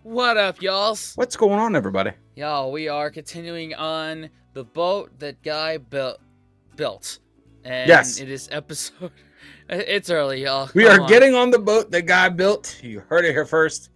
What up, y'alls? What's going on, everybody? Y'all, we are continuing on the boat that Guy built. And yes. It is episode... It's early, y'all. We are getting on the boat that Guy built. You heard it here first.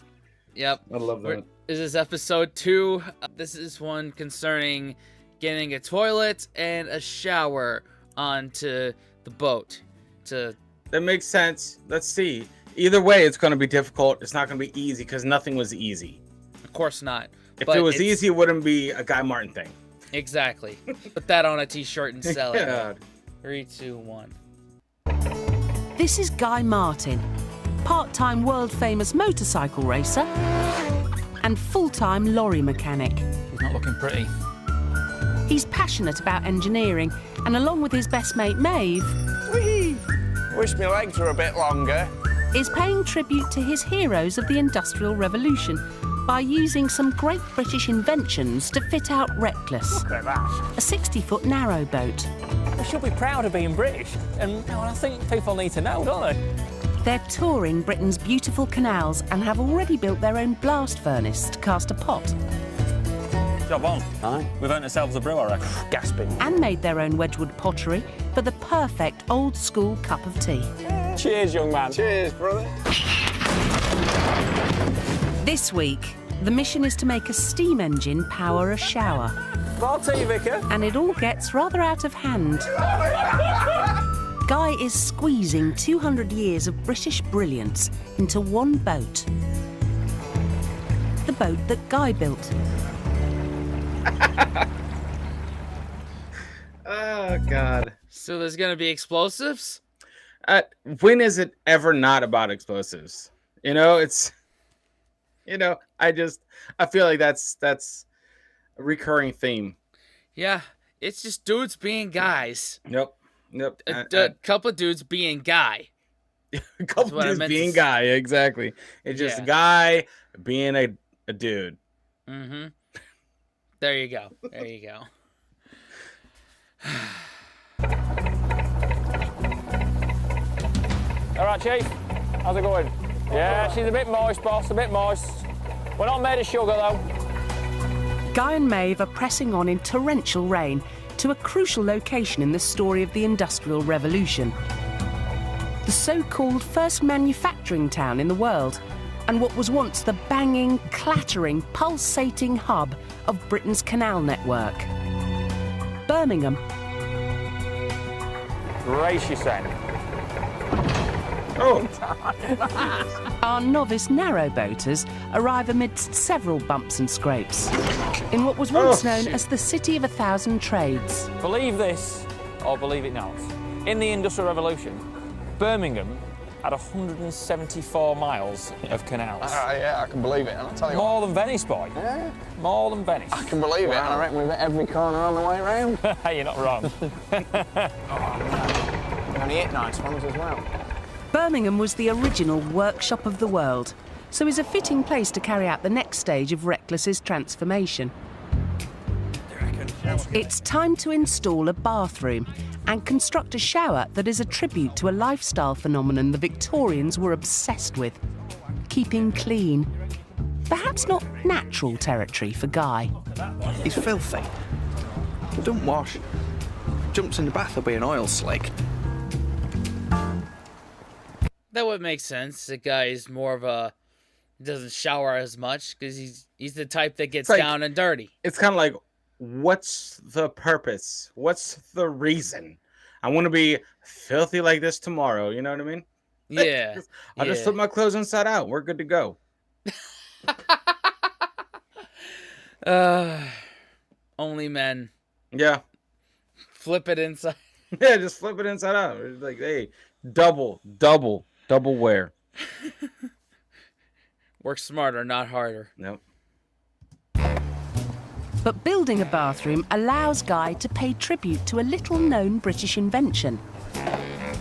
Yep. I love that. This is episode 2. This is one concerning getting a toilet and a shower onto the boat. That makes sense. Let's see. Either way, it's going to be difficult. It's not going to be easy because nothing was easy. Of course not. If it was easy, it wouldn't be a Guy Martin thing. Exactly. Put that on a t-shirt and sell it. God. 3, 2, 1. This is Guy Martin, part-time world-famous motorcycle racer and full-time lorry mechanic. He's not looking pretty. He's passionate about engineering and, along with his best mate Maeve, Wish my legs were a bit longer. is paying tribute to his heroes of the Industrial Revolution by using some great British inventions to fit out Reckless, Look at that. a 60-foot narrowboat. We should be proud of being British, and I think people need to know, don't they? They're touring Britain's beautiful canals and have already built their own blast furnace to cast a pot, Job on. Aye. We've earned ourselves a brew, I reckon. Gasping. and made their own Wedgwood pottery for the perfect old-school cup of tea. Cheers, young man. Cheers, brother. This week, the mission is to make a steam engine power a shower, More tea, Vicar. and it all gets rather out of hand. Guy is squeezing 200 years of British brilliance into one boat. The boat that Guy built. Oh, God. So there's gonna be explosives? When is it ever not about explosives? It's... I feel like that's a recurring theme. Yeah, it's just dudes being guys. Nope. A couple of dudes being Guy. A couple what I dudes meant to being say. Guy, exactly. It's just Yeah. a guy being a dude. Mm-hmm. There you go. There you go. All right, Chief. How's it going? Yeah, she's a bit moist, boss, a bit moist. We're not made of sugar, though. Guy and Maeve are pressing on in torrential rain to a crucial location in the story of the Industrial Revolution. The so-called first manufacturing town in the world, and what was once the banging, clattering, pulsating hub of Britain's canal network. Birmingham. Race, you saying? Oh, Our novice narrowboaters arrive amidst several bumps and scrapes in what was once known as the City of 1,000 Trades. Believe this, or believe it not. In the Industrial Revolution, Birmingham had 174 miles of canals. Yeah, I can believe it. And I'll tell you More than Venice, boy. Yeah. More than Venice. I can believe it. And I reckon we've hit every corner on the way round. You're not wrong. We only hit nice ones as well. Birmingham was the original workshop of the world, so is a fitting place to carry out the next stage of Reckless's transformation. It's time to install a bathroom and construct a shower that is a tribute to a lifestyle phenomenon the Victorians were obsessed with: keeping clean. Perhaps not natural territory for Guy. He's filthy. Don't wash. Jumps in the bath, there'll be an oil slick. That would make sense. The guy is more of a... doesn't shower as much because he's the type that gets like- down and dirty. it's kind of like, what's the purpose? What's the reason? I want to be filthy like this tomorrow. You know what I mean? Yeah. I'll just flip my clothes inside out. We're good to go. Only men. Yeah. Flip it inside. Yeah, just flip it inside out. It's like, hey, double wear. Work smarter, not harder. Nope. But building a bathroom allows Guy to pay tribute to a little-known British invention: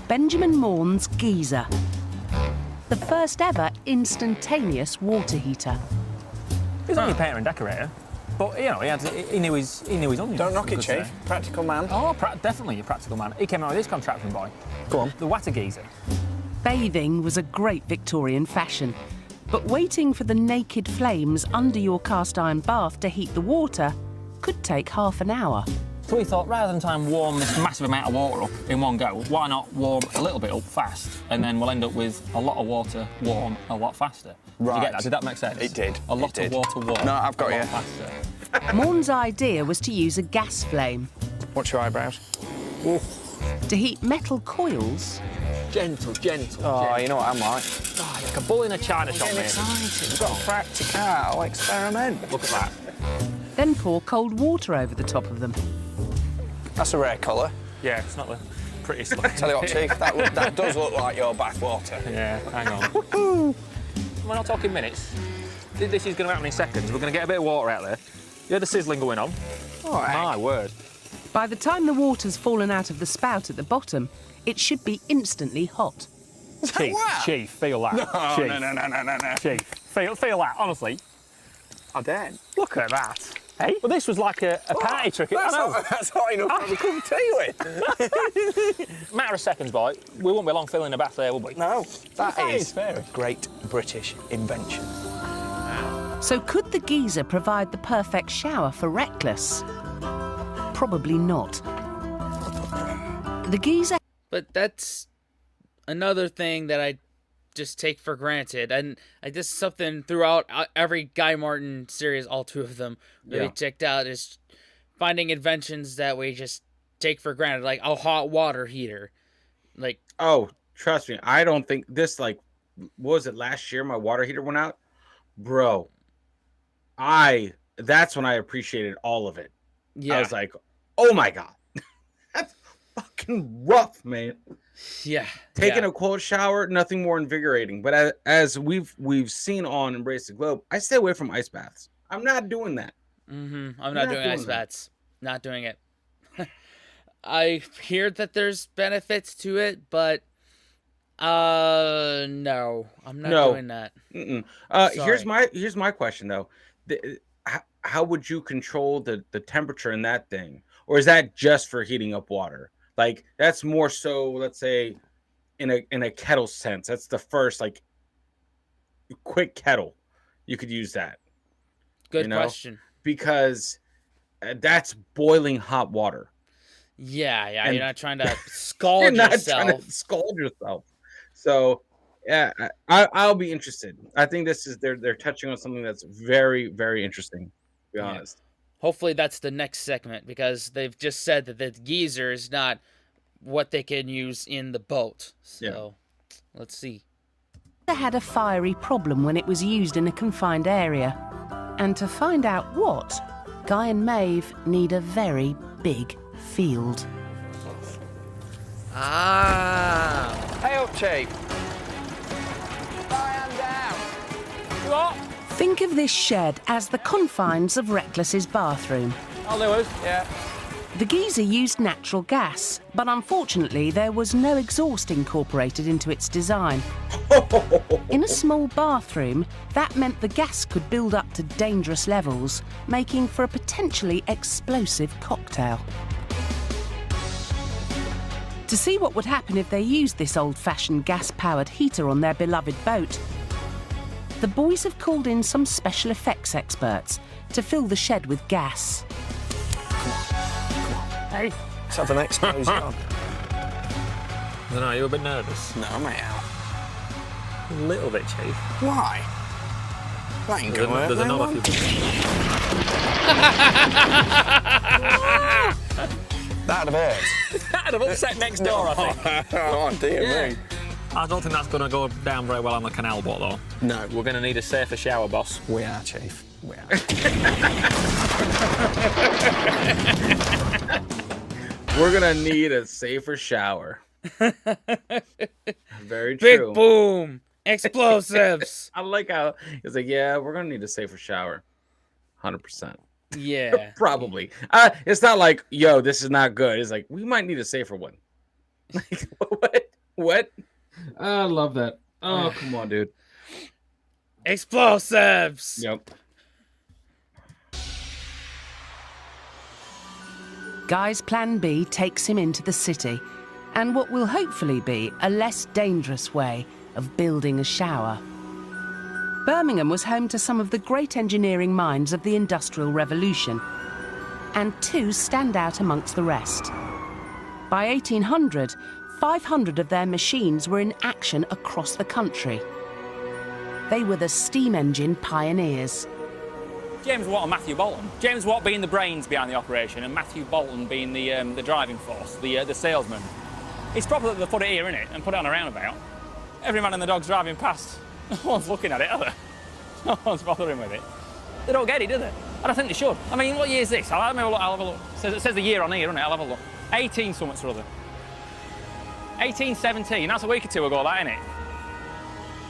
Benjamin Morn's geyser, the first ever instantaneous water heater. He's only a painter and decorator, but he knew his onions. Don't knock it, Good to Chief. say. Practical man. Oh, definitely a practical man. He came out with this contraption, boy. Go on. The water geyser. Bathing was a great Victorian fashion, But waiting for the naked flames under your cast iron bath to heat the water could take half an hour. So we thought, rather than try and warm this massive amount of water up in one go, why not warm a little bit up fast, and then we'll end up with a lot of water warm a lot faster. Right. Did you get that? Did that make sense? It did. A lot of water warm. No, I've got a lot you. faster. Morn's idea was to use a gas flame. What's your eyebrows? To heat metal coils, Gentle, gentle, Oh, gentle. you know what I'm like. Oh, like a bull in a china shop, Getting mate. excited. We've got a practical experiment. Look at that. then pour cold water over the top of them. That's a rare colour. Yeah, it's not the prettiest looking. Tell you what, Chief, that does look like your bath water. Yeah, hang on. We're not talking minutes. This is going to happen in seconds. We're going to get a bit of water out there. You hear the sizzling going on? All right. My word. By the time the water's fallen out of the spout at the bottom, it should be instantly hot. Chief, Wow. Chief, feel that. Oh, Chief, no. Chief, feel that, honestly. I did. Look at that. Hey? Well, this was like a party trick. I know. That's hot enough to have a cup of tea with. Matter of seconds, boy. We won't be long filling the bath there, will we? No, that That is is fair. a great British invention. So could the geyser provide the perfect shower for Reckless? Probably not. The geyser But that's another thing that I just take for granted, and I just something throughout every Guy Martin series, all 2 of them, really checked out, is finding inventions that we just take for granted, like a hot water heater. Like, Oh, trust me, I don't think this, like, what was it, last year my water heater went out? Bro, that's when I appreciated all of it. yeah, I was like, oh my God. That's fucking rough, man. yeah, Taking yeah. a cold shower, nothing more invigorating. But as we've seen on Embrace the Globe, I stay away from ice baths. I'm not doing that. I'm not not doing doing ice that. baths. Not doing it. I hear that there's benefits to it, but no, I'm not No. doing that. Mm-mm. Sorry. Here's my question though. How would you control the temperature in that thing, or is that just for heating up water? Like that's more so, let's say, in a kettle sense. That's the first like quick kettle. You could use that Good You know? question. because that's boiling hot water. Yeah, And- you're not trying to You're scald not yourself. trying to scald yourself. So yeah, I'll be interested. I think this is they're touching on something that's very, very interesting. To be Yeah. honest. Hopefully that's the next segment, because they've just said that the geyser is not what they can use in the boat. So let's see. had a fiery problem when it was used in a confined area. And to find out what, Guy and Maeve need a very big field. Ah, Hey up, Chief. I am down. What? Think of this shed as the confines of Reckless's bathroom. I'll do it. Yeah. The geyser used natural gas, but unfortunately there was no exhaust incorporated into its design. In a small bathroom, that meant the gas could build up to dangerous levels, making for a potentially explosive cocktail. To see what would happen if they used this old-fashioned gas-powered heater on their beloved boat, the boys have called in some special effects experts to fill the shed with gas. Hey. Let's have an explosion on. I don't know, you a bit nervous? No, mate. A little bit, Chief. Why? That ain't There's gonna work. a then, nod will off it? That'd have hurt. That'd have upset next door, I think. Oh, dear me. I don't think that's going to go down very well on the canal boat, though. No. We're going to need a safer shower, boss. We are, Chief. We are. We're gonna need a safer shower. Very big true. boom, explosives. I like how it's like, yeah, we're gonna need a safer shower. 100%. Yeah. Probably. It's not like, yo, this is not good. It's like, we might need a safer one. Like, what? What? I love that. Oh, come on, dude. Explosives. Yep. Guy's plan B takes him into the city, and what will hopefully be a less dangerous way of building a shower. Birmingham was home to some of the great engineering minds of the Industrial Revolution, and two stand out amongst the rest. By 1800, 500 of their machines were in action across the country. They were the steam engine pioneers. James Watt and Matthew Bolton. James Watt being the brains behind the operation, and Matthew Bolton being the driving force, the salesman. It's proper that they put it here, innit, and put it on a roundabout. Every man and the dog's driving past. No one's looking at it, are they? No one's bothering with it. They don't get it, do they? I don't think they should. I mean, what year is this? I'll have a look. It says the year on here, doesn't it? I'll have a look. 18 something or other. 1817. That's a week or two ago, that, innit?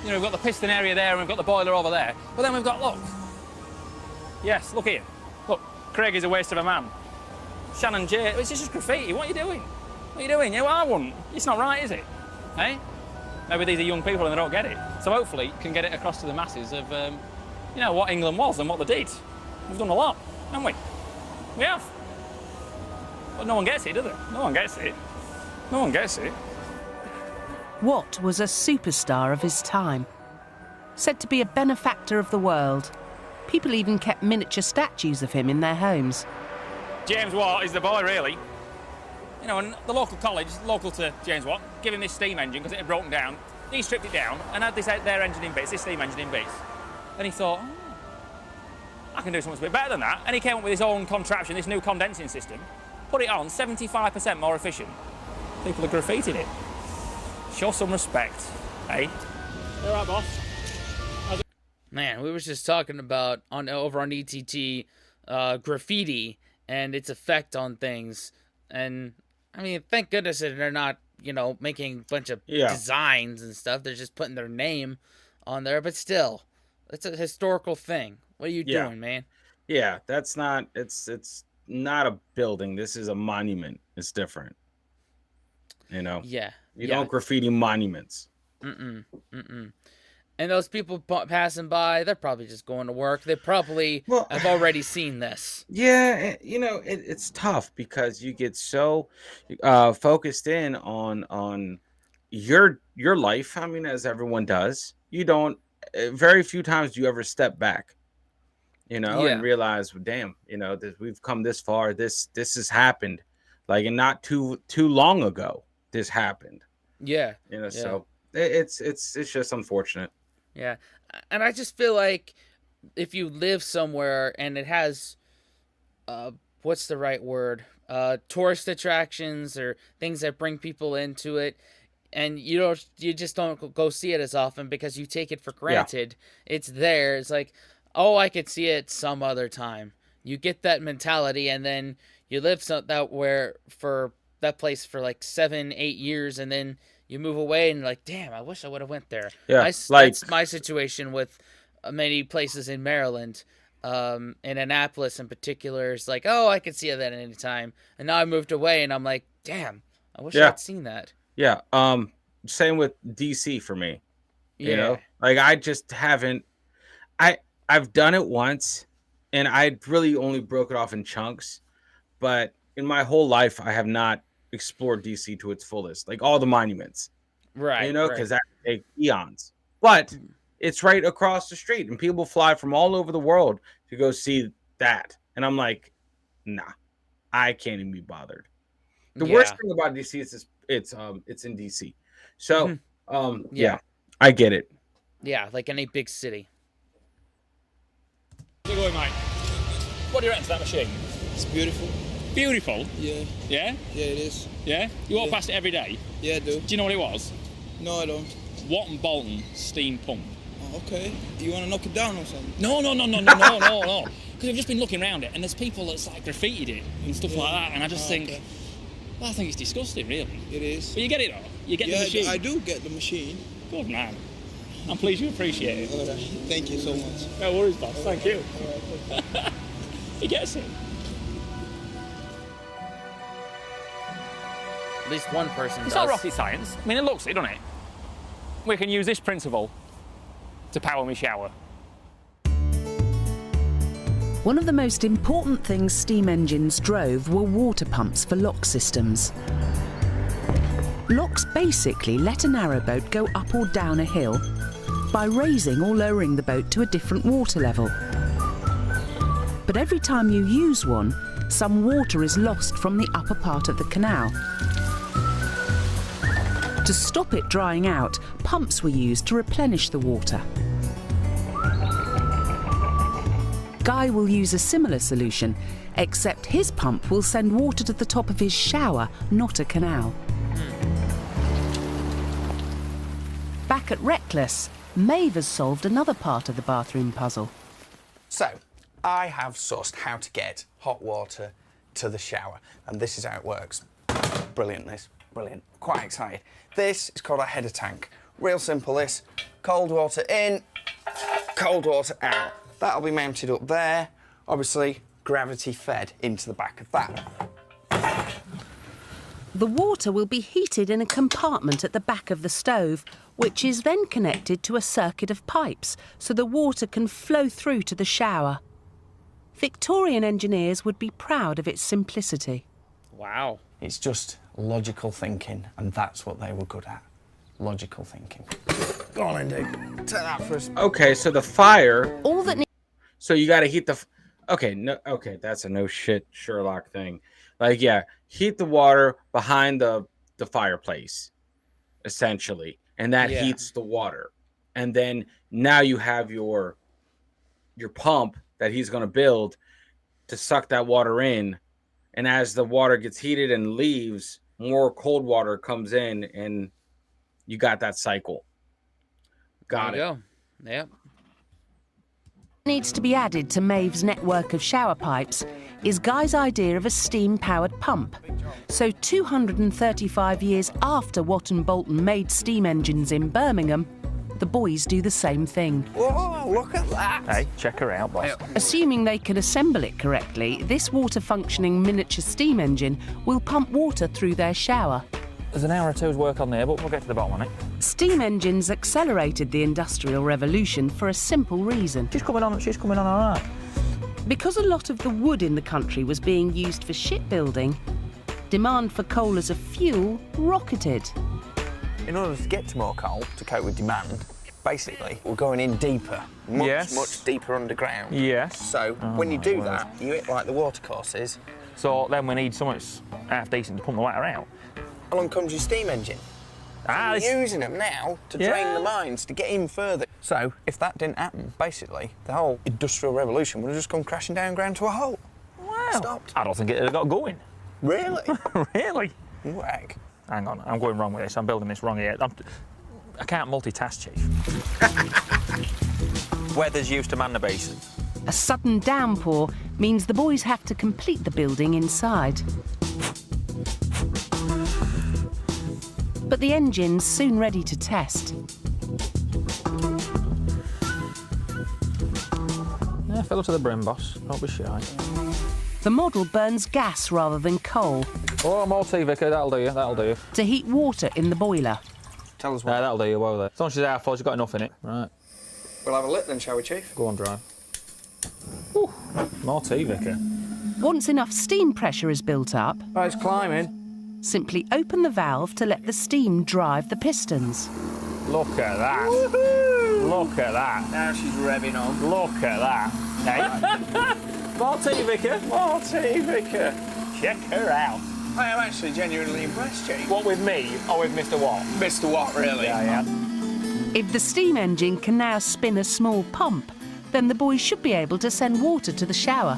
You know, we've got the piston area there, and we've got the boiler over there. But then we've got, look. Yes, look here. Look, Craig is a waste of a man. Shannon J. It's just graffiti. What are you doing? What are you doing? Yeah, well, I wouldn't. It's not right, is it? Eh? Maybe these are young people and they don't get it. So hopefully can get it across to the masses of, you know, what England was and what they did. We've done a lot, haven't we? We have. But no one gets it, do they? No one gets it. No one gets it. Watt was a superstar of his time. Said to be a benefactor of the world. People even kept miniature statues of him in their homes. James Watt is the boy, really. You know, and the local college, local to James Watt, gave him this steam engine because it had broken down. He stripped it down and had their engine in bits, this steam engine in bits. And he thought, I can do something a bit better than that. And he came up with his own contraption, this new condensing system, put it on, 75% more efficient. People have graffitied it. Show some respect, eh? All right, boss. Man, we was just talking about over on ETT graffiti and its effect on things. And I mean, thank goodness that they're not, you know, making a bunch of designs and stuff. They're just putting their name on there. But still, it's a historical thing. What are you doing, man? Yeah, that's not. It's not a building. This is a monument. It's different. You know. Yeah. You don't graffiti monuments. And those people passing by, they're probably just going to work. They probably have already seen this. Yeah, you know, it's tough because you get so focused in on your life. I mean, as everyone does. You don't. Very few times do you ever step back, you know, and realize, damn, you know, that we've come this far. This has happened, like, and not too long ago. This happened. Yeah, you know, so it's just unfortunate. Yeah, and I just feel like if you live somewhere and it has, what's the right word? Tourist attractions or things that bring people into it, and you just don't go see it as often because you take it for granted. Yeah. It's there. It's like, oh, I could see it some other time. You get that mentality, and then you live for that place for like 7-8 years, and then you move away and like, damn, I wish I would have went there. Yeah, that's my situation with many places in Maryland. In Annapolis in particular, it's like, oh, I could see that at any time. And now I moved away, and I'm like, damn, I wish I'd seen that. Yeah. Same with DC for me. You know, like I just haven't. I've done it once, and I really only broke it off in chunks. But in my whole life, I have not explored DC to its fullest, like all the monuments, right? You know, because that take eons. But it's right across the street, and people fly from all over the world to go see that. And I'm like, nah, I can't even be bothered. The worst thing about DC is it's in DC. So I get it. Yeah, like any big city. How's it going, mate? What do you reckon to that machine? It's beautiful. Beautiful? Yeah. Yeah? Yeah, it is. Yeah? You walk past it every day? Yeah, I do. Do you know what it was? No, I don't. Watt and Bolton steam pump. Oh, okay. You want to knock it down or something? No. Because we've just been looking around it, and there's people that's like graffitied it and stuff like that, and I just think, well, I think it's disgusting, really. It is. But you get it, though? You get the machine? I do get the machine. Good man. I'm pleased you appreciate it. All right. Thank you so much. No worries, boss. Thank you. He gets it. At least one person does. It's not rocket science. I mean, it looks it, doesn't it? We can use this principle to power my shower. One of the most important things steam engines drove were water pumps for lock systems. Locks basically let a narrowboat go up or down a hill by raising or lowering the boat to a different water level. But every time you use one, some water is lost from the upper part of the canal. To stop it drying out, pumps were used to replenish the water. Guy will use a similar solution, except his pump will send water to the top of his shower, not a canal. Back at Reckless, Maeve has solved another part of the bathroom puzzle. So, I have sussed how to get hot water to the shower, and this is how it works. Brilliant, this. Brilliant. Quite excited. This is called a header tank. Real simple, this. Cold water in, cold water out. That'll be mounted up there. Obviously, gravity fed into the back of that. The water will be heated in a compartment at the back of the stove, which is then connected to a circuit of pipes, so the water can flow through to the shower. Victorian engineers would be proud of its simplicity. Wow. It's just logical thinking, and that's what they were good at. Logical thinking. Go on, Andy. Take that for us. Okay, so the fire. All that So you got to heat the. Okay, no. Okay, that's a no shit Sherlock thing. Like, yeah, heat the water behind the fireplace, essentially, and that heats the water. And then now you have your pump that he's going to build to suck that water in. And as the water gets heated and leaves, more cold water comes in, and you got that cycle. Got it. There you go. Yep. needs to be added to Maeve's network of shower pipes is Guy's idea of a steam-powered pump. So 235 years after Watt and Bolton made steam engines in Birmingham, the boys do the same thing. Whoa, look at that! Hey, check her out, boss. Assuming they can assemble it correctly, this water-functioning miniature steam engine will pump water through their shower. There's an hour or two's work on there, but we'll get to the bottom on it. Steam engines accelerated the Industrial Revolution for a simple reason. She's coming on all right. Because a lot of the wood in the country was being used for shipbuilding, demand for coal as a fuel rocketed. In order to get to more coal, to cope with demand, basically, we're going in deeper, much deeper underground. Yes. So when you do that, you hit like the watercourses. So then we need something that's half decent to pump the water out. Along comes your steam engine. Ah, We're using them now to drain the mines, to get in further. So if that didn't happen, basically, the whole Industrial Revolution would have just come crashing down ground to a halt. Wow. Stopped. I don't think it would have got going. Really? Really? Whack. Hang on, I'm going wrong with this. I'm building this wrong here. I can't multitask, Chief. Weather's used to man the basins. A sudden downpour means the boys have to complete the building inside. But the engine's soon ready to test. Yeah, fill up to the brim, boss. Don't be shy. The model burns gas rather than coal Oh, more tea, Vicar. That'll do you. That'll do you. to heat water in the boiler. Tell us what. Yeah, that'll do you. Well, there. As long as she's half full, she's got enough in it. Right. We'll have a lit then, shall we, Chief? Go on, drive. Whew. More tea, Vicar. Once enough steam pressure is built up, Oh, it's climbing. simply open the valve to let the steam drive the pistons. Look at that. Woohoo! Look at that. Now she's revving on. Look at that. Hey. More tea, Vicar. More tea, Vicar. Check her out. I am actually genuinely impressed, Chief. What, with me or with Mr. Watt? Mr. Watt, really? Yeah. If the steam engine can now spin a small pump, then the boys should be able to send water to the shower.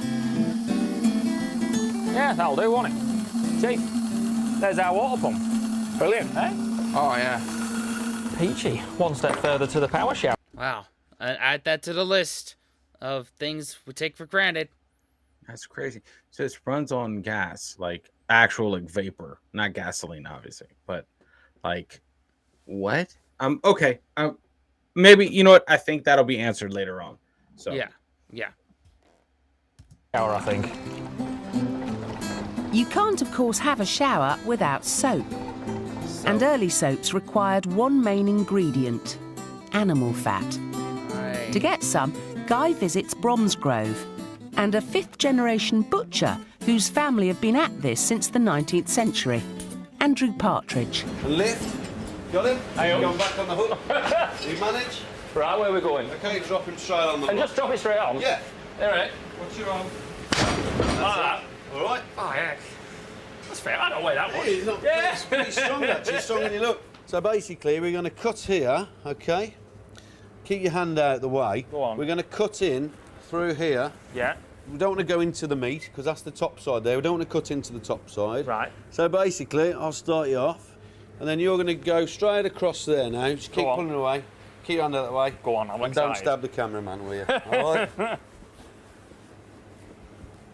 Yeah, that'll do, won't it? Chief, there's our water pump. Brilliant, eh? Oh, yeah. Peachy. One step further to the power shower. Wow. Add that to the list of things we take for granted. That's crazy. So it runs on gas, like actual like vapor, not gasoline, obviously, but like what? Okay. Maybe you know what? I think that'll be answered later on. So Yeah. Shower, I think. You can't, of course, have a shower without soap. And early soaps required one main ingredient, animal fat. Right. To get some, Guy visits Bromsgrove and a fifth-generation butcher whose family have been at this since the 19th century, Andrew Partridge. Lift. Got him? Hey, Gone back on the hook. You manage? Right, where are we going? Okay, drop him straight on the And block. just drop it straight on? Yeah. All right. What's your arm? Like that. All right. Oh, yeah. That's fair. I don't weigh that much. He's not it's pretty strong, actually. Stronger than you look. So basically, we're going to cut here, okay? Keep your hand out of the way. Go on. We're going to cut in through here. Yeah. We don't want to go into the meat, because that's the top side there. We don't want to cut into the top side. Right. So basically, I'll start you off, and then you're going to go straight across there now. Just keep pulling away. Keep your hand out of the way. Go on, I'm and excited. don't stab the cameraman, will you? All right?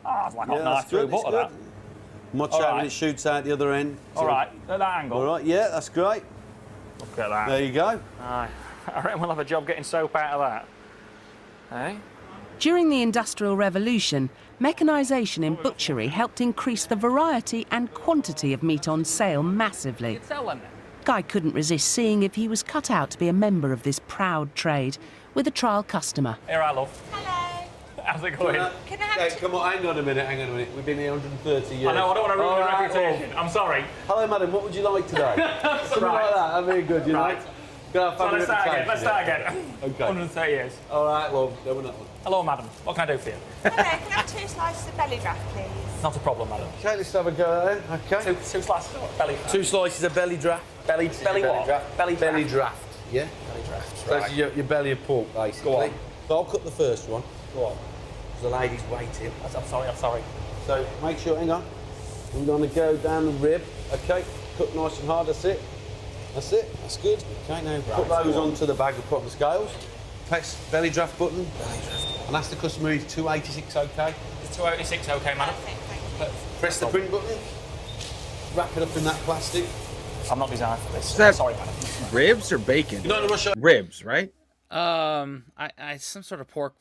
Oh, it's like a Yeah, knife that's through good, it's butter, that. good. Watch All out right. when it shoots out the other end. All right, at that angle. All right, yeah, that's great. Look at that. There you go. Aye. I reckon we'll have a job getting soap out of that. Eh? During the Industrial Revolution, mechanisation in butchery helped increase the variety and quantity of meat on sale massively. Tell them then. Guy couldn't resist seeing if he was cut out to be a member of this proud trade, with a trial customer. Here, I love. Hello. How's it going? Can I have Hey, come on, hang on a minute. We've been here 130 years. I know, I don't want to ruin All your right, reputation. I'm sorry. Hello, madam, what would you like today? Something Right. like that, that'd be good, you Right. know? Gonna have So family let's start again. Let's reputation, start again. yeah. Okay. 130 years. All right, well, go with that one. Hello, madam. What can I do for you? Hello, can I have 2 slices of belly draft, please? Not a problem, madam. Okay, let's have a go at it, okay? Two slices of belly. 2 slices of belly draft. Belly what? Draft. Belly Belly draft. draft, yeah? Belly draft. So that's your belly of pork, basically. Go on. So I'll cut the first one, Go on. because the lady's waiting. I'm sorry. So make sure, hang on. I'm going to go down the rib, okay? Cut nice and hard, that's it. That's it, that's good. Okay, now put those onto the bag and put on the scales. Press belly draft button. And ask the customer is 286 okay? Is 286 okay, madam? Press the print button. Wrap it up in that plastic. I'm not designed for this. that- Sorry, madam. Ribs or bacon? You're not in a rush. Ribs, right? I some sort of pork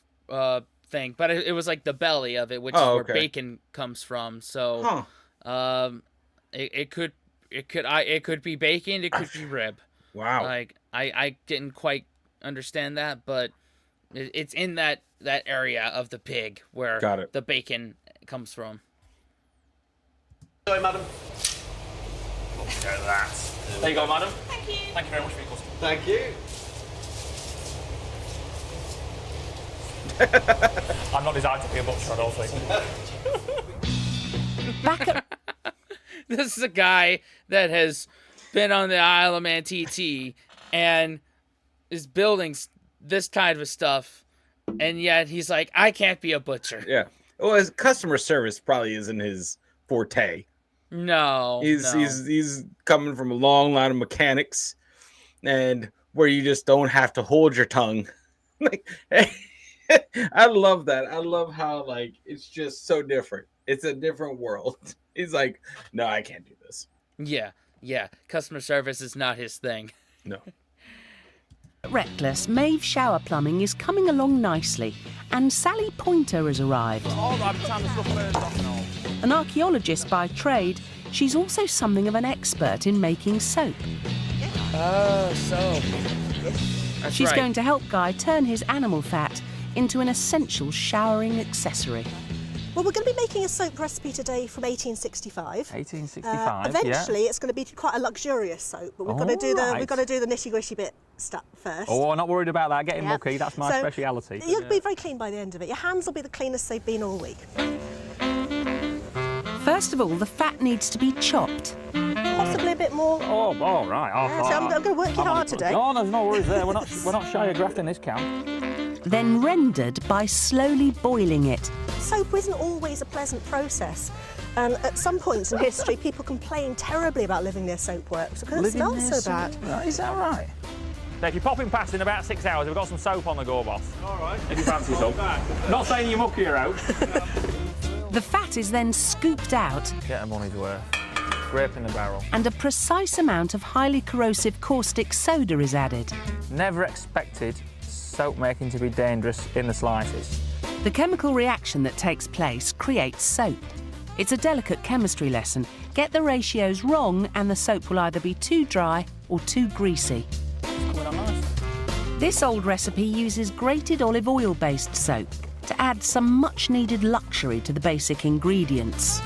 thing, but it was like the belly of it, which is Oh, where okay. bacon comes from. So, it could be bacon, it could be rib. Wow. Like I didn't quite understand that, but it's in that area of the pig where Got it. the bacon comes from. Sorry, madam. Look at that. There you go, madam. Thank you. Thank you very much for your custom. Thank you. I'm not designed to be a butcher, I don't think. Back at This is a guy that has been on the Isle of Man TT and is building this kind of stuff, and yet he's like, I can't be a butcher. Yeah. Well, his customer service probably isn't his forte. No, He's coming from a long line of mechanics, and where you just don't have to hold your tongue. Like, I love that. I love how like it's just so different. It's a different world. He's like, no, I can't do this. Yeah. Customer service is not his thing. No. Reckless, Maeve Shower Plumbing is coming along nicely, and Sally Pointer has arrived. All right, time to stuff birds off and all. An archaeologist by trade, she's also something of an expert in making soap. Oh, so. That's She's right. going to help Guy turn his animal fat into an essential showering accessory. Well, we're going to be making a soap recipe today from 1865. 1865, Eventually, it's going to be quite a luxurious soap, but we've got to do the nitty-gritty bit stuff first. Oh, I'm not worried about that. Getting Yeah. mucky, that's my So, speciality. You'll be very clean by the end of it. Your hands will be the cleanest they've been all week. First of all, the fat needs to be chopped. Possibly a bit more. Oh, all right. So I'm going to work you hard today. No, there's no worries there. We're not shy of grafting this camp. Then rendered by slowly boiling it. Soap isn't always a pleasant process. And at some points in history, people complained terribly about living near soap works because it smelled so bad. Is that right? Now, if you're popping past in about 6 hours, we've got some soap on the go, boss. All right. If you fancy some. Not saying you're muckier out. The fat is then scooped out, Get a money's worth. Scrape in the barrel. and a precise amount of highly corrosive caustic soda is added. Never expected soap making to be dangerous in the slightest. The chemical reaction that takes place creates soap. It's a delicate chemistry lesson. Get the ratios wrong and the soap will either be too dry or too greasy. Coming on nice. This old recipe uses grated olive oil-based soap to add some much-needed luxury to the basic ingredients.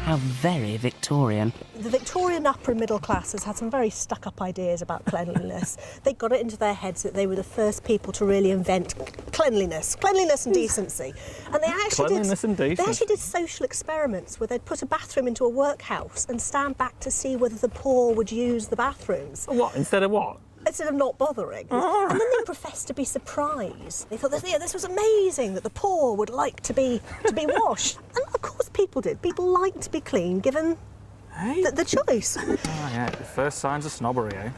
How very Victorian. The Victorian upper and middle classes had some very stuck-up ideas about cleanliness. They got it into their heads that they were the first people to really invent cleanliness and decency. And they actually They actually did social experiments where they'd put a bathroom into a workhouse and stand back to see whether the poor would use the bathrooms. What? Instead of what? Instead of not bothering. And then they professed to be surprised. They thought, this was amazing, that the poor would like to be washed. And of course people did. People like to be clean, given the choice. Oh, yeah, the first signs of snobbery, eh?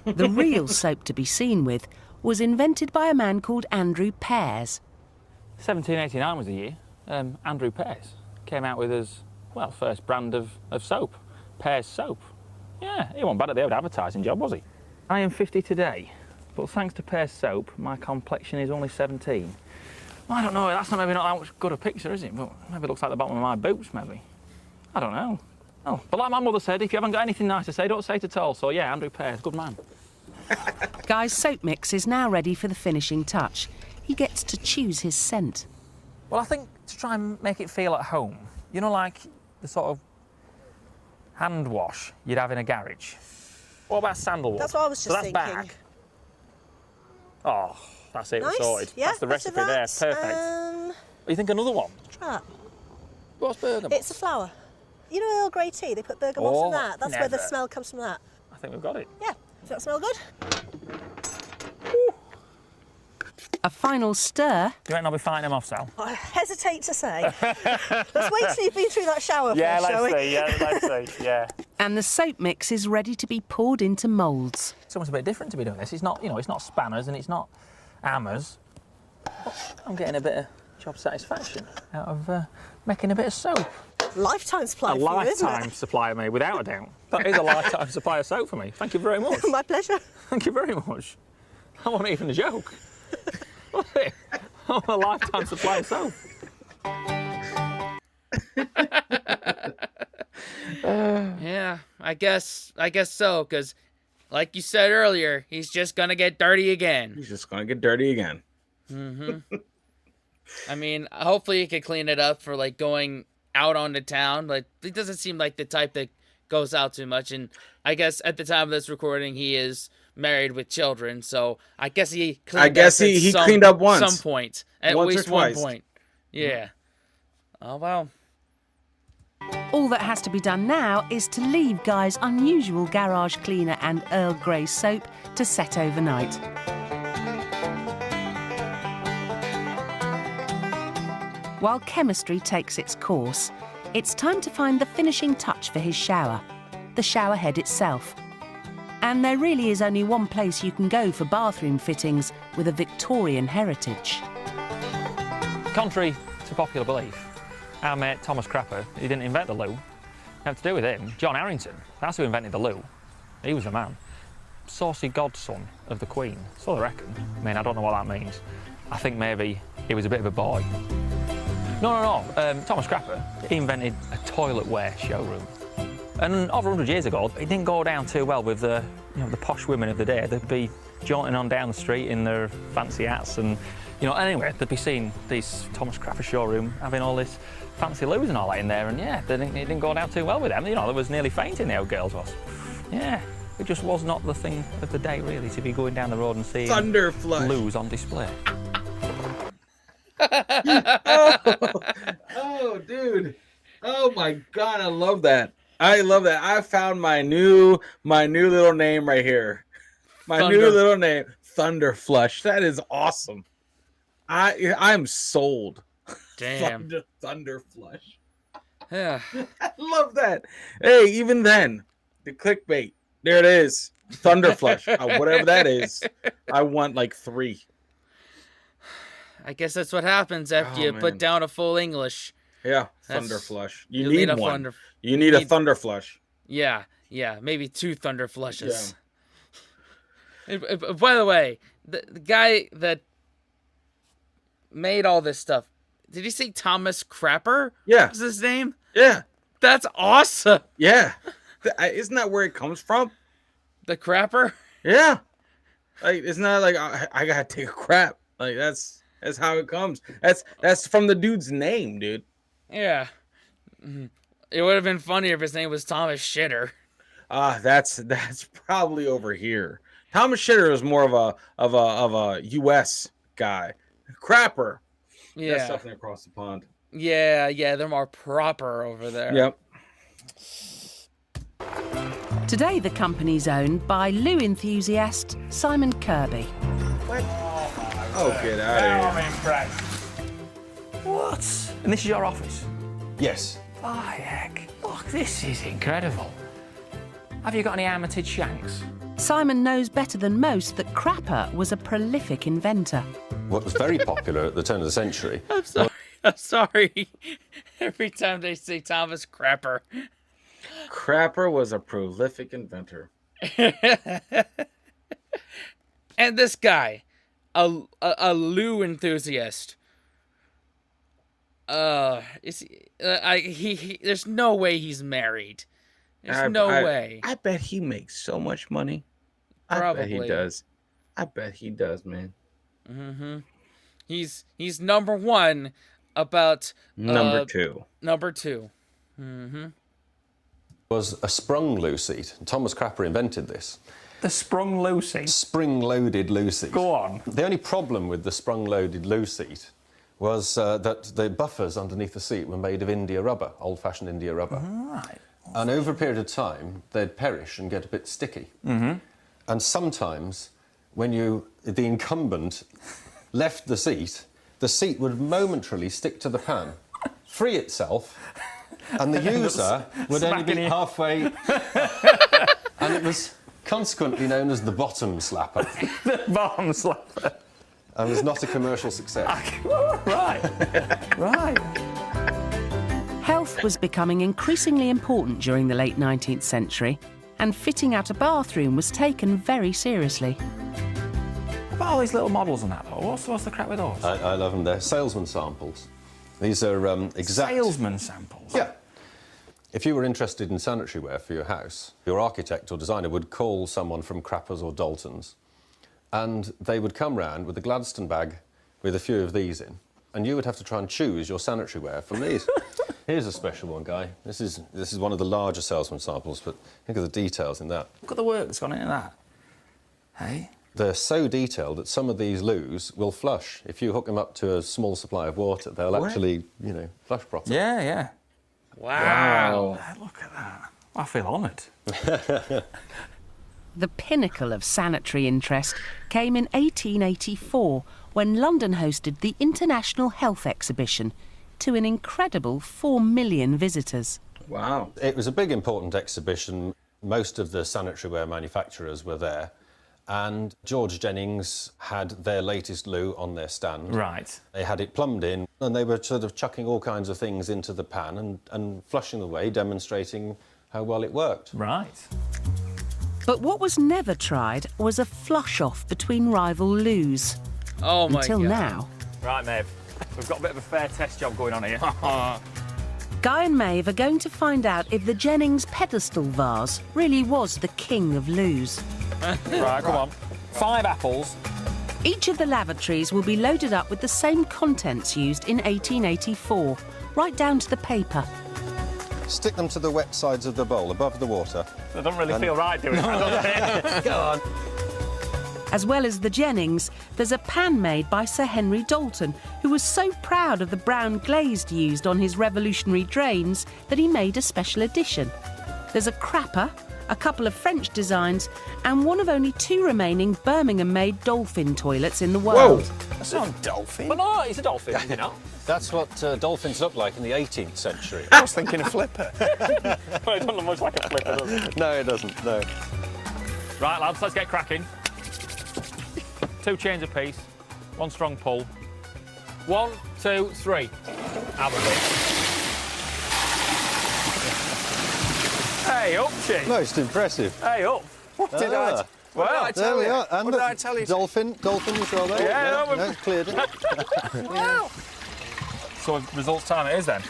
The real soap to be seen with was invented by a man called Andrew Pears. 1789 was the year. Andrew Pears came out with his, well, first brand of soap. Pears soap. Yeah, he wasn't bad at the old advertising job, was he? I am 50 today, but thanks to Pears soap, my complexion is only 17. Well, I don't know, that's maybe not that much good a picture, is it? But maybe it looks like the bottom of my boots, maybe. I don't know. Oh, but like my mother said, if you haven't got anything nice to say, don't say it at all. So yeah, Andrew Pears, good man. Guy's soap mix is now ready for the finishing touch. He gets to choose his scent. Well, I think to try and make it feel at home, you know, like the sort of hand wash you'd have in a garage. What about sandalwood? That's what I was just thinking. Back. Oh, that's it, nice. Sorted. Yeah, that's the recipe there, perfect. You think another one? Try that. What's bergamot? It's a flower. You know Earl Grey tea? They put bergamot in that. That's where the smell comes from that. I think we've got it. Yeah. Does that smell good? A final stir. You reckon I'll be fighting him off, Sal? I hesitate to say. Let's wait till you've been through that shower first, shall we? let's see, yeah. And the soap mix is ready to be poured into moulds. It's almost a bit different to be doing this. It's not, it's not spanners and it's not hammers. But I'm getting a bit of job satisfaction out of making a bit of soap. Lifetime supply a for you, isn't it? lifetime supply of me, without a doubt. That is a lifetime supply of soap for me. Thank you very much. My pleasure. Thank you very much. That wasn't even a joke. Was it? Oh, a lifetime supply of soap. Yeah, I guess so, because like you said earlier, he's just gonna get dirty again. He's just gonna get dirty again. Mm-hmm. I mean, hopefully he can clean it up for like going out onto town. Like, he doesn't seem like the type that goes out too much, and I guess at the time of this recording he is married with children, so I guess he cleaned cleaned up once. Some point. At once least or twice. 1 point. Yeah. Oh well. All that has to be done now is to leave Guy's unusual garage cleaner and Earl Grey soap to set overnight. While chemistry takes its course, it's time to find the finishing touch for his shower, the shower head itself. And there really is only one place you can go for bathroom fittings with a Victorian heritage. Contrary to popular belief, our mate Thomas Crapper, he didn't invent the loo. Nothing to do with him. John Harrington, that's who invented the loo. He was the man. Saucy godson of the Queen, so I reckon. I mean, I don't know what that means. I think maybe he was a bit of a boy. No. Thomas Crapper, he invented a toiletware showroom. And over 100 years ago, it didn't go down too well with the posh women of the day. They'd be jaunting on down the street in their fancy hats and, anyway, they'd be seeing these Thomas Crapper showroom having all this fancy loos and all that in there, and yeah, it didn't go down too well with them. There was nearly fainting, the old girls was. Yeah, it just was not the thing of the day, really, to be going down the road and seeing loos on display. oh, dude. Oh, my God, I love that. I found my new little name right here. New little name, Thunder Flush. That is awesome. I'm sold. Damn. Thunder Flush. Yeah. I love that. Hey, even then, the clickbait. There it is. Thunder Flush. Whatever that is. I want like 3. I guess that's what happens after you put down a full English. Yeah, Thunder Flush. You need one. You need a Thunder Flush. Yeah, maybe 2 Thunder Flushes. Yeah. By the way, the guy that made all this stuff, did he say Thomas Crapper? Yeah. What's his name? Yeah. That's awesome. Yeah. Isn't that where it comes from? The crapper? Yeah. Like, it's not like I gotta take a crap. Like, that's how it comes. That's from the dude's name, dude. Yeah. Mm-hmm. It would have been funnier if his name was Thomas Shitter. That's probably over here. Thomas Shitter is more of a U.S. guy. Crapper. Yeah. That's definitely across the pond. Yeah, they're more proper over there. Yep. Today, the company's owned by loo enthusiast Simon Kirby. What? Oh, get out of here. I'm impressed. What? And this is your office? Yes. Oh, heck. Look, this is incredible. Have you got any armated shanks? Simon knows better than most that Crapper was a prolific inventor. What was very popular at the turn of the century. I'm sorry. Every time they say Thomas Crapper. Crapper was a prolific inventor. And this guy, a loo enthusiast. There's no way he's married. There's no way. I bet he makes so much money. Probably. I bet he does. I bet he does, man. Mm-hmm. He's number one about number two. Number two. Mm-hmm. Was a sprung loo seat. Thomas Crapper invented this. The sprung loo seat? Spring-loaded loo seat. Go on. The only problem with the sprung-loaded loo seat was that the buffers underneath the seat were made of India rubber, old-fashioned India rubber. Right. And over a period of time, they'd perish and get a bit sticky. Mm-hmm. And sometimes, when the incumbent left the seat would momentarily stick to the pan, free itself, and the user would only be halfway... And it was consequently known as the bottom slapper. The bottom slapper. And was not a commercial success. Right. Right. Health was becoming increasingly important during the late 19th century, and fitting out a bathroom was taken very seriously. What about all these little models and that, though? What's the crap with those? I love them. They're salesman samples. These are exact... Salesman samples? Yeah. If you were interested in sanitaryware for your house, your architect or designer would call someone from Crapper's or Dalton's, and they would come round with a Gladstone bag with a few of these in, and you would have to try and choose your sanitaryware from these. Here's a special one, Guy. This is one of the larger salesman samples, but think of the details in that. Look at the work that's gone into that. Hey? They're so detailed that some of these loos will flush. If you hook them up to a small supply of water, they'll actually, flush properly. Yeah, yeah. Wow. Look at that. I feel honoured. The pinnacle of sanitary interest came in 1884, when London hosted the International Health Exhibition to an incredible 4 million visitors. Wow. It was a big, important exhibition. Most of the sanitaryware manufacturers were there, and George Jennings had their latest loo on their stand. Right. They had it plumbed in, and they were sort of chucking all kinds of things into the pan and flushing away, demonstrating how well it worked. Right. But what was never tried was a flush-off between rival loos. Oh, my Until God. now. Right, Maeve. We've got a bit of a fair test job going on here. Guy and Maeve are going to find out if the Jennings pedestal vase really was the king of loos. Right, come on. 5 apples. Each of the lavatories will be loaded up with the same contents used in 1884, right down to the paper. Stick them to the wet sides of the bowl, above the water. They don't really feel right doing that, do they? Go on. As well as the Jennings, there's a pan made by Sir Henry Dalton, who was so proud of the brown glaze used on his revolutionary drains that he made a special edition. There's a Crapper, a couple of French designs, and one of only 2 remaining Birmingham-made dolphin toilets in the world. Whoa! That's not a dolphin. But no, it's a dolphin, you know. That's what dolphins looked like in the 18th century. I was thinking a flipper. Well, it doesn't look much like a flipper, does it? No, it doesn't, no. Right, lads, let's get cracking. 2 chains apiece, 1 strong pull. 1, 2, 3. Have a bit. Hey, up, Chief. Most impressive. Hey, up. What did I... Well, There we are. And What did I tell you? Dolphin as well there. Yeah, no, no, cleared it. Wow. So results time it is then.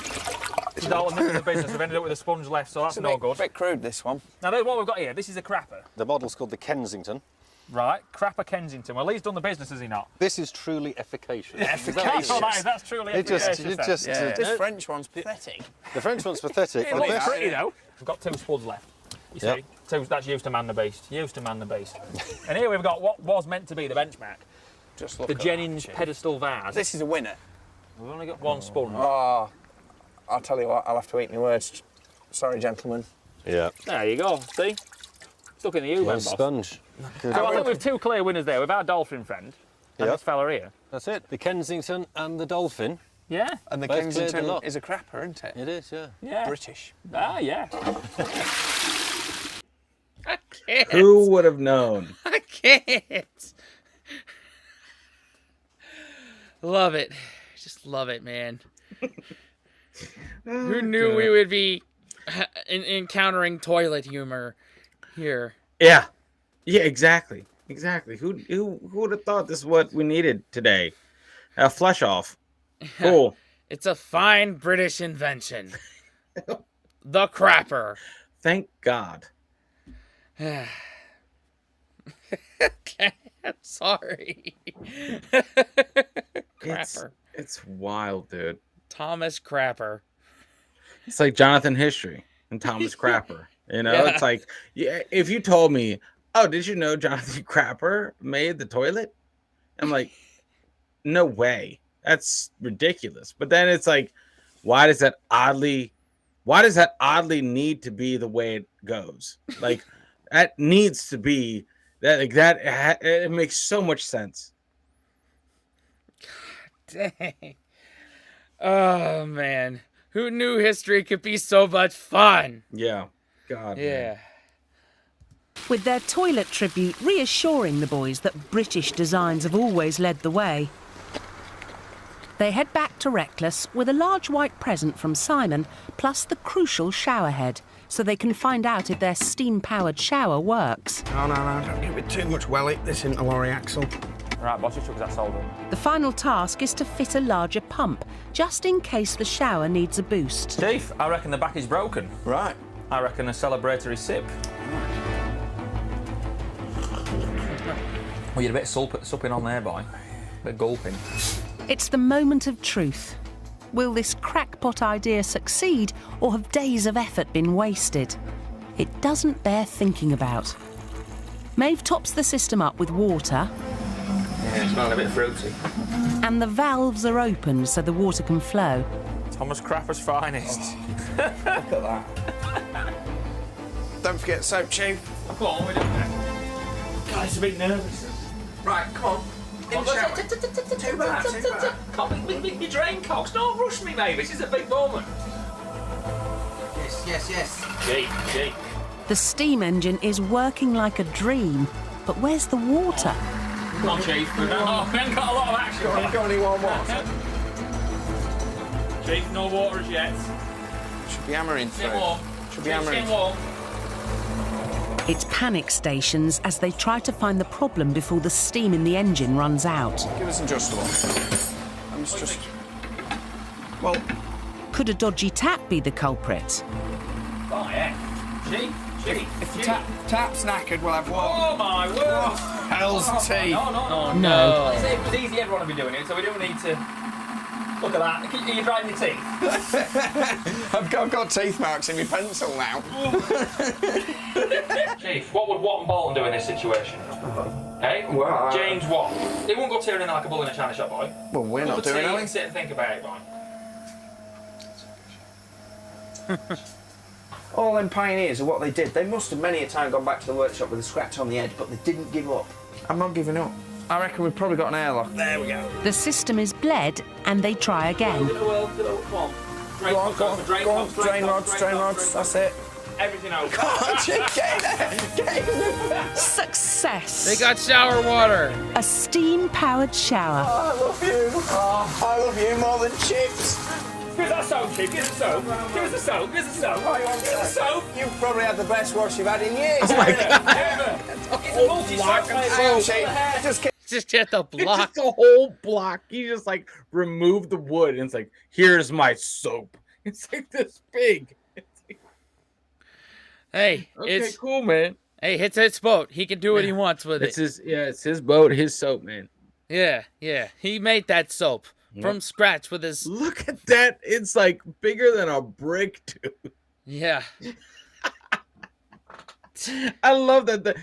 Dalton, this is the business. We've ended up with a sponge left, so that's no good. Bit crude, this one. Now, there's what we've got here. This is a Crapper. The model's called the Kensington. Right, Crapper Kensington. Well, he's done the business, has he not? This is truly efficacious. Efficacious. That's truly efficacious. This French one's pathetic. The French one's pathetic. It looks pretty, though. We've got 2 spuds left. You see? So that's used to man the beast. Used to man the beast. And here we've got what was meant to be the benchmark. Just look the at Jennings that, pedestal vase. This is a winner. We've only got 1 sponge. Oh, I'll tell you what, I'll have to eat my words. Sorry, gentlemen. Yeah. There you go. See? Stuck in the U-bend, boss. Sponge. Good. So I think we've 2 clear winners there. We've our dolphin friend and this fella here. That's it. The Kensington and the Dolphin. Yeah. And the Both Kensington cleared the is a crapper, isn't it? It is, yeah. Yeah. British. Ah, yeah. I can't. Who would have known? I can't. Love it. Just love it, man. Who knew we would be encountering toilet humor here? Yeah. Yeah, exactly. Exactly. Who would have thought this is what we needed today? Flesh off. Cool. It's a fine British invention. The crapper. Thank God. Okay, I'm sorry. Crapper. It's wild, dude. Thomas Crapper. It's like Jonathan History and Thomas Crapper. You know, it's like, yeah, if you told me, oh, did you know Jonathan Crapper made the toilet? I'm like, no way. That's ridiculous. But then it's like, why does that oddly need to be the way it goes? Like, that needs to be that. Like that, it makes so much sense. God dang. Oh man, who knew history could be so much fun? Yeah. God. Yeah. Man. With their toilet tribute reassuring the boys that British designs have always led the way, they head back to Reckless with a large white present from Simon, plus the crucial shower head, so they can find out if their steam-powered shower works. No, don't give it too much welly. This isn't a lorry axle. Right, boss, you took that solder. The final task is to fit a larger pump, just in case the shower needs a boost. Chief, I reckon the back is broken. Right. I reckon a celebratory sip. Well, you're a bit supping on there, boy. A bit gulping. It's the moment of truth. Will this crackpot idea succeed, or have days of effort been wasted? It doesn't bear thinking about. Maeve tops the system up with water. Yeah, it's smelling a bit fruity. And the valves are opened so the water can flow. Thomas Crapper's finest. Look at that. Don't forget soap, Chief. Come on, we're doing that. God, it's a bit nervous. Right, come on. In the shower. Too bad. Can't be your drain cocks. Don't rush me, mate. This is a big moment. Yes. Gee. The steam engine is working like a dream, but where's the water? Come on, Chief. We haven't got a lot of action. Got any more water? Chief, no water as yet. Should be hammering through. Should be Chief, hammering. skin warm. It's panic stations as they try to find the problem before the steam in the engine runs out. Give us adjustable. I'm just... Well... Could a dodgy tap be the culprit? Oh, yeah. Chief. If the tap's knackered, we'll have water. Oh, my word. Oh, hell's tea. No. It was easy, everyone will be doing it, so we don't need to... Look at that. Are you drying your teeth? I've got teeth marks in my pencil now. Chief, what would Watt and Bolton do in this situation? Hey? Well, James Watt. They won't go tearing in like a bull in a china shop, boy. Well, we're not doing it. it. Sit and think about it, boy. All them pioneers are what they did. They must have many a time gone back to the workshop with a scratch on the edge, but they didn't give up. I'm not giving up. I reckon we've probably got an airlock. There we go. The system is bled and they try again. Come on. Drain rods. That's it. Everything over. Come on, Chief, get in. Success! They got shower water. A steam-powered shower. I love you. I love you more than chips. Give us that soap, Chief. Give us the soap. Give us the soap. Give us the soap. Give us the soap. You've probably had the best wash you've had in years. Oh my God. It's a multi-soap. Just get the It's block. just a whole block. You just like remove the wood, and it's like, here's my soap. It's like this big. It's like, Hey, okay, cool, man. Hey, it's his boat. He can do what he wants with It's it. it's his boat, his soap, man. Yeah. He made that soap from scratch with his. Look at that. It's like bigger than a brick, dude. Yeah. I love that the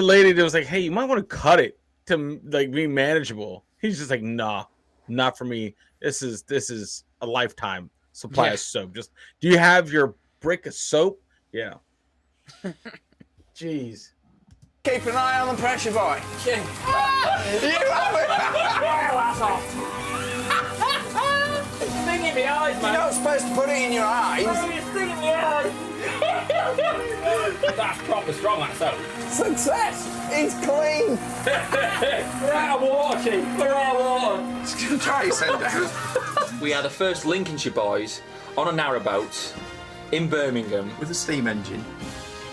lady that was like, hey, you might want to cut it to like be manageable. He's just like, nah, not for me. This is a lifetime supply of soap. Just, do you have your brick of soap? Yeah. Jeez. Keep an eye on the pressure, boy. You have it. It's stinging in my eyes, man. You're not supposed to put it in your eyes. It's stinging in my eyes. That's proper strong, that soap. Success. He's clean. We're out of water, Chief. We're out of water. Just gonna try your send down. We are the first Lincolnshire boys on a narrowboat in Birmingham With a steam engine.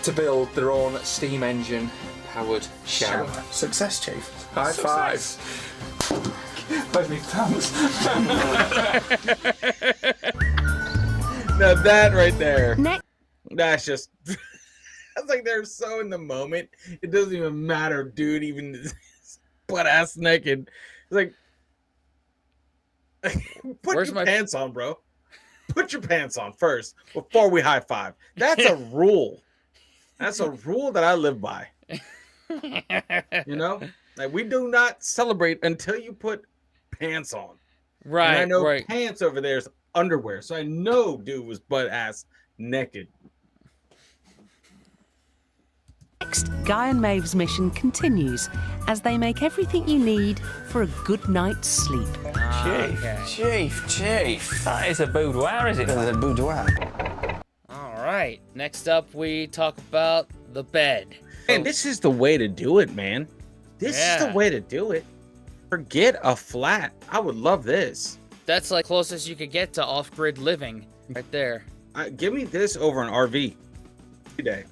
to build their own steam engine powered shower. Success, Chief. High five. Both need thumbs. Now that right there. Next. That's just. It's like they're so in the moment. It doesn't even matter, dude. Even butt ass naked. It's like, put Where's your my pants on, bro. Put your pants on first before we high five. That's a rule. That's a rule that I live by. You know, like we do not celebrate until you put pants on. Right. And I know right. pants over there is underwear, so I know dude was butt ass naked. Next, Guy and Maeve's mission continues as they make everything you need for a good night's sleep. Chief. That is a boudoir, is it? The boudoir. All right. Next up, we talk about the bed. And this is the way to do it, man. This is the way to do it. Forget a flat. I would love this. That's like closest you could get to off-grid living, right there. Give me this over an RV today.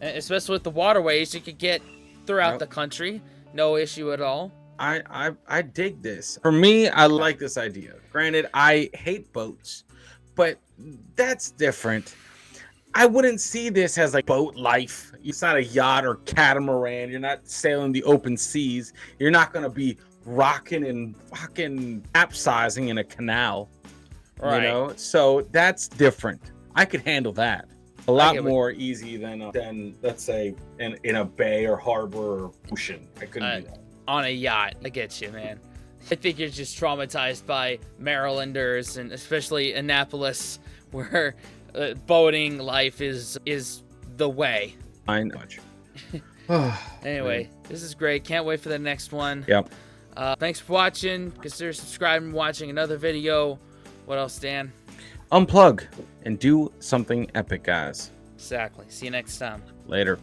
Especially with the waterways you could get throughout the country, no issue at all. I dig this. For me, I like this idea. Granted, I hate boats, but that's different. I wouldn't see this as like boat life. It's not a yacht or catamaran. You're not sailing the open seas. You're not gonna be rocking and fucking capsizing in a canal. Right. You know, so that's different. I could handle that a lot more easy than let's say in a bay or harbor or ocean. I couldn't do that. On a yacht, I get you, man. I think you're just traumatized by Marylanders and especially Annapolis, where boating life is the way. I know. Anyway, this is great. Can't wait for the next one. Yep. Thanks for watching. Consider subscribing and watching another video. What else, Dan? Unplug and do something epic, guys. Exactly. See you next time. Later.